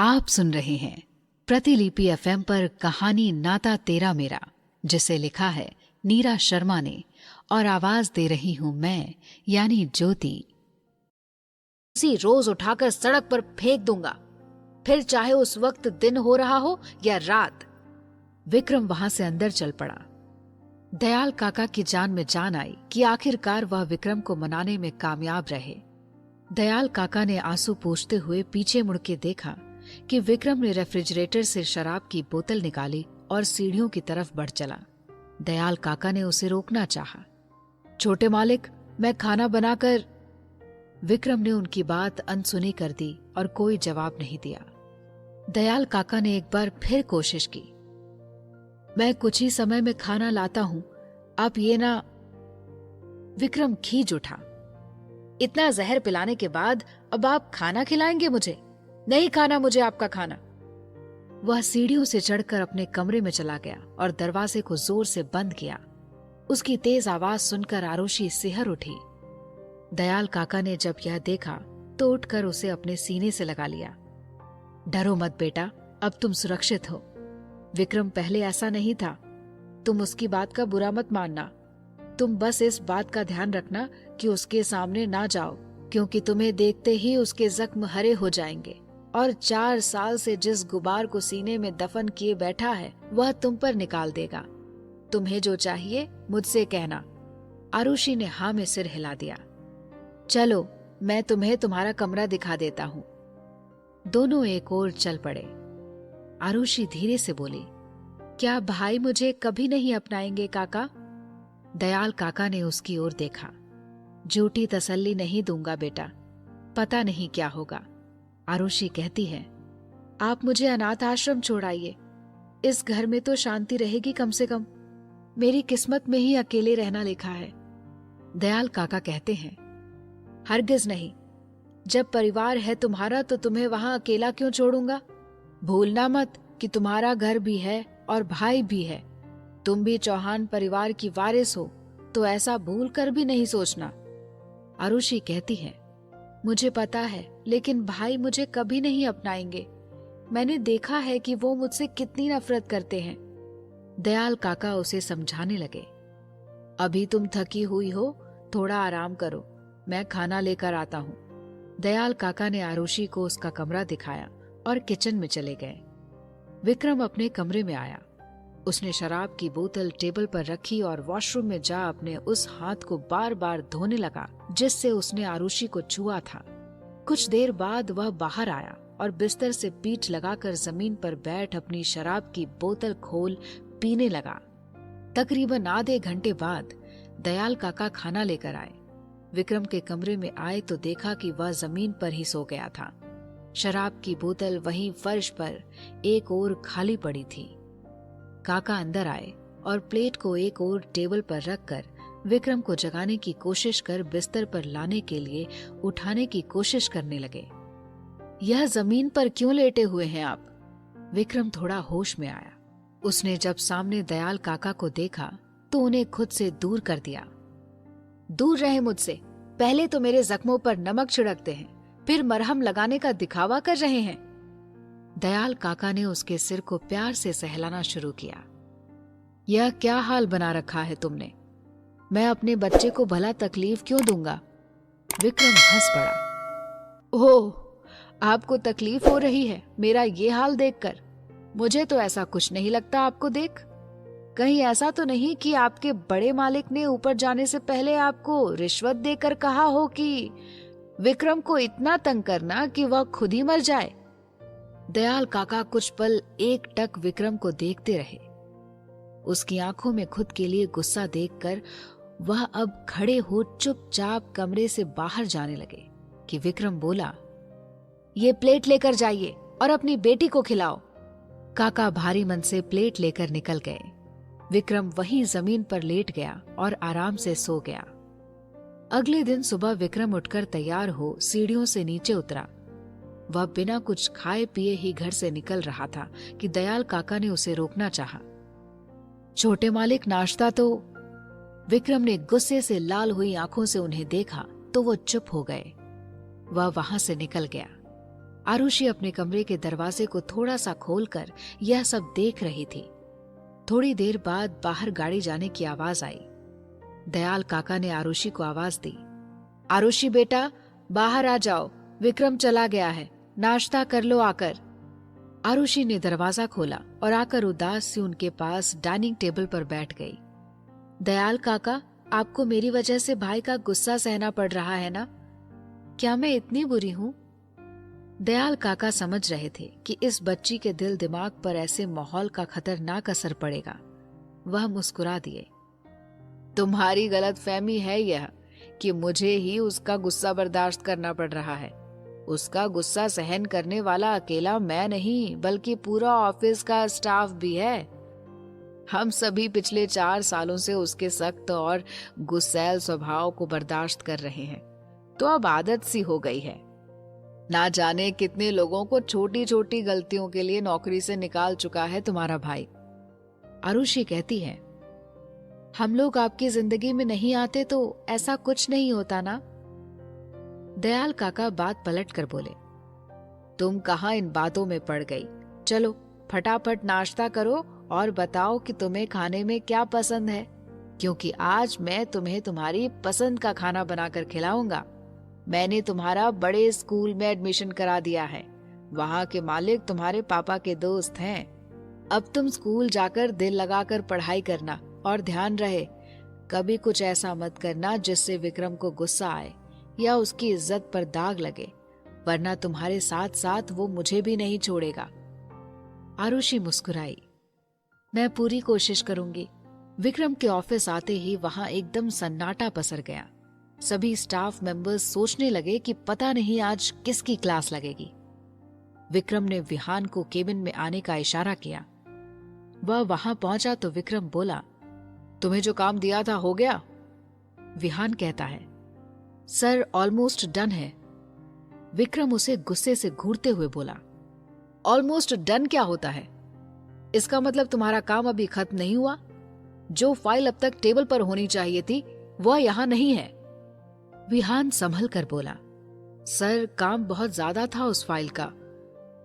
आप सुन रहे हैं प्रतिलिपि एफएम पर कहानी नाता तेरा मेरा, जिसे लिखा है नीरा शर्मा ने और आवाज दे रही हूं मैं यानी ज्योति। उसी रोज उठाकर सड़क पर फेंक दूंगा, फिर चाहे उस वक्त दिन हो रहा हो या रात। विक्रम वहां से अंदर चल पड़ा। दयाल काका की जान में जान आई कि आखिरकार वह विक्रम को मनाने में कामयाब रहे। दयाल काका ने आंसू पोंछते हुए पीछे मुड़ के देखा कि विक्रम ने रेफ्रिजरेटर से शराब की बोतल निकाली और सीढ़ियों की तरफ बढ़ चला। दयाल काका ने उसे रोकना चाहा। छोटे मालिक, मैं खाना बनाकर। विक्रम ने उनकी बात अनसुनी कर दी और कोई जवाब नहीं दिया। दयाल काका ने एक बार फिर कोशिश की। मैं कुछ ही समय में खाना लाता हूं, आप ये ना। विक्रम खींच उठा। इतना जहर पिलाने के बाद अब आप खाना खिलाएंगे मुझे? नहीं खाना मुझे आपका खाना। वह सीढ़ियों से चढ़कर अपने कमरे में चला गया और दरवाजे को जोर से बंद किया। उसकी तेज आवाज सुनकर आरुषि सिहर उठी। दयाल काका ने जब यह देखा तो उठकर उसे अपने सीने से लगा लिया। डरो मत बेटा, अब तुम सुरक्षित हो। विक्रम पहले ऐसा नहीं था। तुम उसकी बात का बुरा मत मानना। तुम बस इस बात का ध्यान रखना कि उसके सामने ना जाओ, क्योंकि तुम्हें देखते ही उसके जख्म हरे हो जाएंगे और 4 साल से जिस गुबार को सीने में दफन किए बैठा है वह तुम पर निकाल देगा। तुम्हें जो चाहिए मुझसे कहना। आरुषि ने हाँ में सिर हिला दिया। चलो, मैं तुम्हें तुम्हारा कमरा दिखा देता हूँ। दोनों एक ओर चल पड़े। आरुषि धीरे से बोली, क्या भाई मुझे कभी नहीं अपनाएंगे काका? दयाल काका ने उसकी ओर देखा। झूठी तसल्ली नहीं दूंगा बेटा, पता नहीं क्या होगा। आरुषि कहती है, आप मुझे अनाथ आश्रम छोड़ाइए, इस घर में तो शांति रहेगी कम से कम। मेरी किस्मत में ही अकेले रहना लिखा है। दयाल काका कहते हैं, हरगिज नहीं, जब परिवार है तुम्हारा तो तुम्हें वहां अकेला क्यों छोड़ूंगा? भूलना मत कि तुम्हारा घर भी है और भाई भी है। तुम भी चौहान परिवार की वारिस हो, तो ऐसा भूल कर भी नहीं सोचना। आरुषि कहती है, मुझे पता है, लेकिन भाई मुझे कभी नहीं अपनाएंगे। मैंने देखा है कि वो मुझसे कितनी नफरत करते हैं। दयाल काका उसे समझाने लगे, अभी तुम थकी हुई हो, थोड़ा आराम करो, मैं खाना लेकर आता हूँ। दयाल काका ने आरुषि को उसका कमरा दिखाया और किचन में चले गए। विक्रम अपने कमरे में आया। उसने शराब की बोतल टेबल पर रखी और वॉशरूम में जा अपने उस हाथ को बार बार धोने लगा जिससे उसने आरुषि को छुआ था। कुछ देर बाद वह बाहर आया और बिस्तर से पीठ लगाकर जमीन पर बैठ अपनी शराब की बोतल खोल पीने लगा। तकरीबन आधे घंटे बाद दयाल काका खाना लेकर आए। विक्रम के कमरे में आए तो देखा कि वह जमीन पर ही सो गया था। शराब की बोतल वहीं फर्श पर एक ओर खाली पड़ी थी। काका अंदर आए और प्लेट को एक ओर टेबल पर रखकर विक्रम को जगाने की कोशिश कर बिस्तर पर लाने के लिए उठाने की कोशिश करने लगे। यह जमीन पर क्यों लेटे हुए हैं आप? विक्रम थोड़ा होश में आया। उसने जब सामने दयाल काका को देखा तो उन्हें खुद से दूर कर दिया। दूर रहे मुझसे, पहले तो मेरे जख्मों पर नमक छिड़कते हैं, फिर मरहम लगाने का दिखावा कर रहे हैं। दयाल काका ने उसके सिर को प्यार से सहलाना शुरू किया। यह क्या हाल बना रखा है तुमने? मैं अपने बच्चे को भला तकलीफ क्यों दूंगा? विक्रम हंस पड़ा। ओह, आपको तकलीफ हो रही है मेरा ये हाल देखकर? मुझे तो ऐसा कुछ नहीं लगता आपको देख। कहीं ऐसा तो नहीं कि आपके बड़े मालिक ने ऊपर जाने से पहले आपको रिश्वत देकर कहा हो कि विक्रम को इतना तंग करना कि वह खुद ही मर जाए? दयाल काका कुछ पल एकटक विक्रम को देखते रहे। उसकी आंखों में खुद के लिए गुस्सा देखकर वह अब खड़े हो चुपचाप कमरे से बाहर जाने लगे कि विक्रम बोला, ये प्लेट लेकर जाइए और अपनी बेटी को खिलाओ। काका भारी मन से प्लेट लेकर निकल गए। विक्रम वहीं जमीन पर लेट गया और आराम से सो गया। अगले दिन सुबह विक्रम उठकर तैयार हो सीढ़ियों से नीचे उतरा। वह बिना कुछ खाए पिए ही घर से निकल रहा था कि दयाल काका ने उसे रोकना चाहा। छोटे मालिक, नाश्ता तो। विक्रम ने गुस्से से लाल हुई आंखों से उन्हें देखा तो वो चुप हो गए। वह वहां से निकल गया। आरुषि अपने कमरे के दरवाजे को थोड़ा सा खोलकर यह सब देख रही थी। थोड़ी देर बाद बाहर गाड़ी जाने की आवाज आई। दयाल काका ने आरुषि को आवाज दी, आरुषि बेटा बाहर आ जाओ, विक्रम चला गया है, नाश्ता कर लो आकर। आरुषि ने दरवाजा खोला और आकर उदास सी उनके पास डाइनिंग टेबल पर बैठ गई। दयाल काका, आपको मेरी वजह से भाई का गुस्सा सहना पड़ रहा है ना? क्या मैं इतनी बुरी हूं? दयाल काका समझ रहे थे कि इस बच्ची के दिल दिमाग पर ऐसे माहौल का खतरनाक असर पड़ेगा। वह मुस्कुरा दिए। तुम्हारी गलतफहमी है यह कि मुझे ही उसका गुस्सा बर्दाश्त करना पड़ रहा है। उसका गुस्सा सहन करने वाला अकेला मैं नहीं, बल्कि पूरा ऑफिस का स्टाफ भी है। हम सभी पिछले 4 सालों से उसके सख्त और गुस्सैल स्वभाव को बर्दाश्त कर रहे हैं, तो अब आदत सी हो गई है। ना जाने कितने लोगों को छोटी छोटी गलतियों के लिए नौकरी से निकाल चुका है तुम्हारा भाई। आरुषि कहती है, हम लोग आपकी जिंदगी में नहीं आते तो ऐसा कुछ नहीं होता ना? दयाल काका बात पलट कर बोले, तुम कहाँ इन बातों में पड़ गई? चलो फटाफट नाश्ता करो और बताओ कि तुम्हें खाने में क्या पसंद है, क्योंकि आज मैं तुम्हें तुम्हारी पसंद का खाना बनाकर खिलाऊंगा। मैंने तुम्हारा बड़े स्कूल में एडमिशन करा दिया है। वहाँ के मालिक तुम्हारे पापा के दोस्त हैं। अब तुम स्कूल जाकर दिल लगाकर पढ़ाई करना और ध्यान रहे, कभी कुछ ऐसा मत करना जिससे विक्रम को गुस्सा आए या उसकी इज्जत पर दाग लगे, वरना तुम्हारे साथ साथ वो मुझे भी नहीं छोड़ेगा। आरुषि मुस्कुराई, मैं पूरी कोशिश करूंगी। विक्रम के ऑफिस आते ही वहां एकदम सन्नाटा पसर गया। सभी स्टाफ मेंबर्स सोचने लगे कि पता नहीं आज किसकी क्लास लगेगी। विक्रम ने विहान को केबिन में आने का इशारा किया। वह वहां पहुंचा तो विक्रम बोला, तुम्हें जो काम दिया था हो गया? विहान कहता है, सर ऑलमोस्ट डन है। विक्रम उसे गुस्से से घूरते हुए बोला, ऑलमोस्ट डन क्या होता है? इसका मतलब तुम्हारा काम अभी खत्म नहीं हुआ। जो फाइल अब तक टेबल पर होनी चाहिए थी वह यहां नहीं है। विहान संभल कर बोला, सर काम बहुत ज्यादा था उस फाइल का,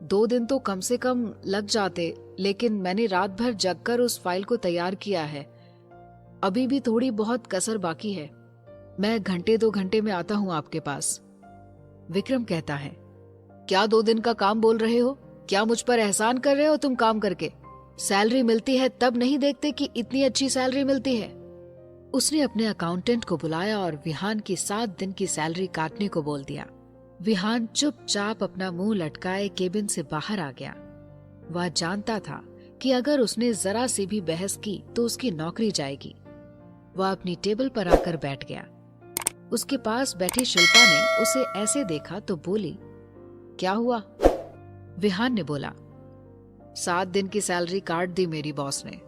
2 दिन तो कम से कम लग जाते, लेकिन मैंने रात भर जगकर उस फाइल को तैयार किया है। अभी भी थोड़ी बहुत कसर बाकी है। मैं 1-2 घंटे में आता हूं आपके पास। विक्रम कहता है, क्या 2 दिन का काम बोल रहे हो? क्या मुझ पर एहसान कर रहे हो तुम काम करके? सैलरी मिलती है तब नहीं देखते कि इतनी अच्छी सैलरी मिलती है। उसने अपने अकाउंटेंट को बुलाया और विहान की 7 दिन की सैलरी काटने को बोल दिया। विहान चुपचाप अपना मुंह लटकाए केबिन से बाहर आ गया। वह जानता था कि अगर उसने जरा सी भी बहस की तो उसकी नौकरी जाएगी। वह अपनी टेबल पर आकर बैठ गया। उसके पास बैठी शिल्पा ने उसे ऐसे देखा तो बोली, क्या हुआ? विहान ने बोला, 7 दिन की सैलरी काट दी मेरी बॉस ने।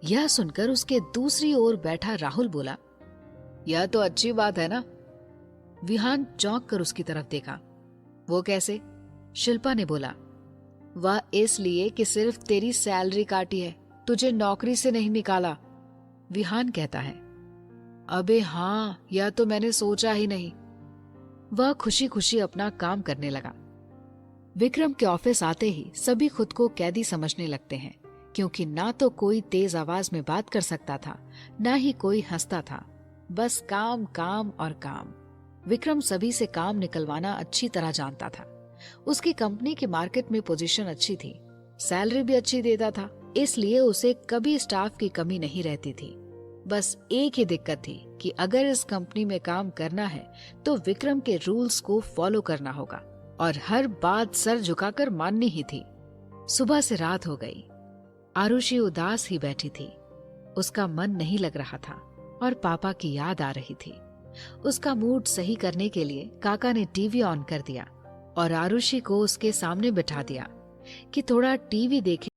यह सुनकर उसके दूसरी ओर बैठा राहुल बोला, यह तो अच्छी बात है ना? विहान चौंक कर उसकी तरफ देखा। वो कैसे? शिल्पा ने बोला, वह इसलिए कि सिर्फ तेरी सैलरी काटी है, तुझे नौकरी से नहीं निकाला। विहान कहता है, अबे हाँ, यह तो मैंने सोचा ही नहीं। वह खुशी खुशी अपना काम करने लगा। विक्रम के ऑफिस आते ही सभी खुद को कैदी समझने लगते हैं, क्योंकि ना तो कोई तेज आवाज में बात कर सकता था, ना ही कोई हंसता था। बस काम काम और काम। विक्रम सभी से काम निकलवाना अच्छी तरह जानता था। उसकी कंपनी की मार्केट में पोजीशन अच्छी थी, सैलरी भी अच्छी देता था, इसलिए उसे कभी स्टाफ की कमी नहीं रहती थी। बस एक ही दिक्कत थी कि अगर इस कंपनी में काम करना है तो विक्रम के रूल्स को फॉलो करना होगा और हर बात सर झुकाकर माननी ही थी। सुबह से रात हो गई। आरुषि उदास ही बैठी थी। उसका मन नहीं लग रहा था और पापा की याद आ रही थी। उसका मूड सही करने के लिए काका ने टीवी ऑन कर दिया और आरुषि को उसके सामने बिठा दिया कि थोड़ा टीवी देखे।